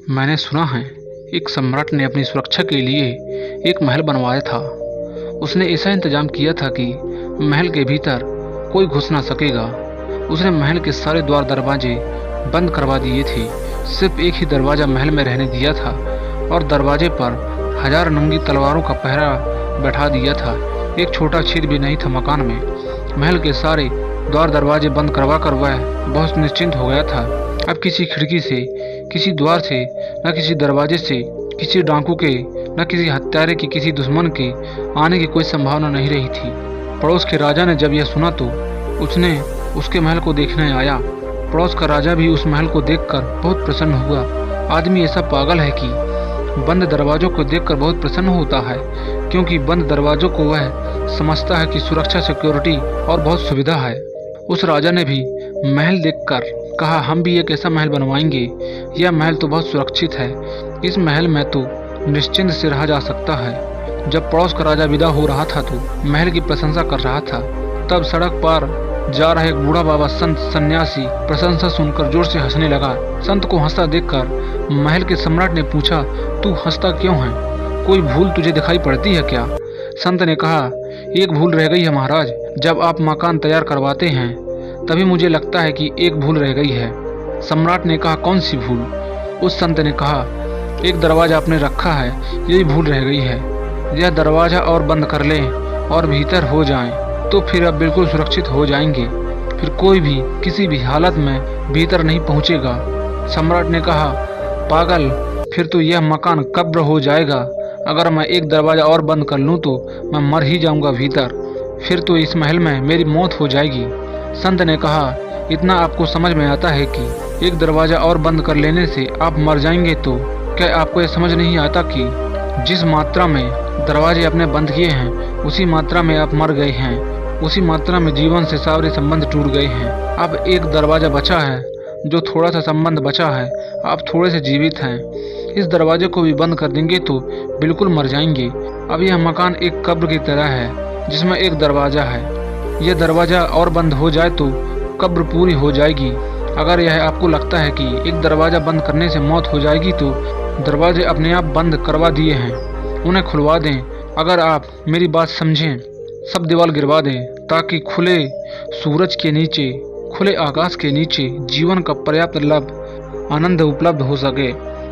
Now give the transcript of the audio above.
मैंने सुना है एक सम्राट ने अपनी सुरक्षा के लिए एक महल बनवाया था। उसने ऐसा इंतजाम किया था कि महल के भीतर कोई घुस ना सकेगा। उसने महल के सारे द्वार दरवाजे बंद करवा दिए थे। सिर्फ एक ही दरवाज़ा महल में रहने दिया था और दरवाजे पर 1000 नंगी तलवारों का पहरा बैठा दिया था। एक छोटा छेद भी नहीं था मकान में। महल के सारे द्वार दरवाजे बंद करवा कर वह बहुत निश्चिंत हो गया था। अब किसी खिड़की से, किसी द्वार से, न किसी दरवाजे से, किसी डाकू के, न किसी हत्यारे की, किसी दुश्मन के आने की कोई संभावना नहीं रही थी। पड़ोस के राजा ने जब यह सुना तो उसने उसके महल को देखने आया। पड़ोस का राजा भी उस महल को देखकर बहुत प्रसन्न हुआ। आदमी ऐसा पागल है कि बंद दरवाजों को देखकर बहुत प्रसन्न होता है, क्योंकि बंद दरवाजों को वह समझता है कि सुरक्षा, सिक्योरिटी और बहुत सुविधा है। उस राजा ने भी महल देखकर कहा, हम भी एक ऐसा महल बनवाएंगे। यह महल तो बहुत सुरक्षित है। इस महल में तो निश्चिंत से रहा जा सकता है। जब पड़ोस का राजा विदा हो रहा था तो महल की प्रशंसा कर रहा था, तब सड़क पार जा रहा एक बूढ़ा बाबा संत सन्यासी प्रशंसा सुनकर जोर से हंसने लगा। संत को हंसता देखकर महल के सम्राट ने पूछा, तू हंसता क्यों है? कोई भूल तुझे दिखाई पड़ती है क्या? संत ने कहा, एक भूल रह गई है महाराज। जब आप मकान तैयार करवाते हैं तभी मुझे लगता है कि एक भूल रह गई है। सम्राट ने कहा, कौन सी भूल? उस संत ने कहा, एक दरवाज़ा आपने रखा है, यही भूल रह गई है। यह दरवाज़ा और बंद कर लें और भीतर हो जाएं, तो फिर अब बिल्कुल सुरक्षित हो जाएंगे। फिर कोई भी किसी भी हालत में भीतर नहीं पहुंचेगा। सम्राट ने कहा, पागल, फिर तो यह मकान कब्र हो जाएगा। अगर मैं एक दरवाज़ा और बंद कर लूँ तो मैं मर ही जाऊंगा भीतर। फिर तो इस महल में मेरी मौत हो जाएगी। संत ने कहा, इतना आपको समझ में आता है कि एक दरवाज़ा और बंद कर लेने से आप मर जाएंगे, तो क्या आपको यह समझ नहीं आता कि जिस मात्रा में दरवाजे आपने बंद किए हैं उसी मात्रा में आप मर गए हैं, उसी मात्रा में जीवन से सारे संबंध टूट गए हैं। अब एक दरवाज़ा बचा है, जो थोड़ा सा संबंध बचा है, आप थोड़े से जीवित हैं। इस दरवाजे को भी बंद कर देंगे तो बिल्कुल मर जाएंगे। अब यह मकान एक कब्र की तरह है जिसमें एक दरवाज़ा है। यह दरवाज़ा और बंद हो जाए तो कब्र पूरी हो जाएगी। अगर यह आपको लगता है कि एक दरवाज़ा बंद करने से मौत हो जाएगी तो दरवाजे अपने आप बंद करवा दिए हैं, उन्हें खुलवा दें। अगर आप मेरी बात समझें, सब दीवार गिरवा दें ताकि खुले सूरज के नीचे, खुले आकाश के नीचे जीवन का पर्याप्त लाभ, आनंद उपलब्ध हो सके।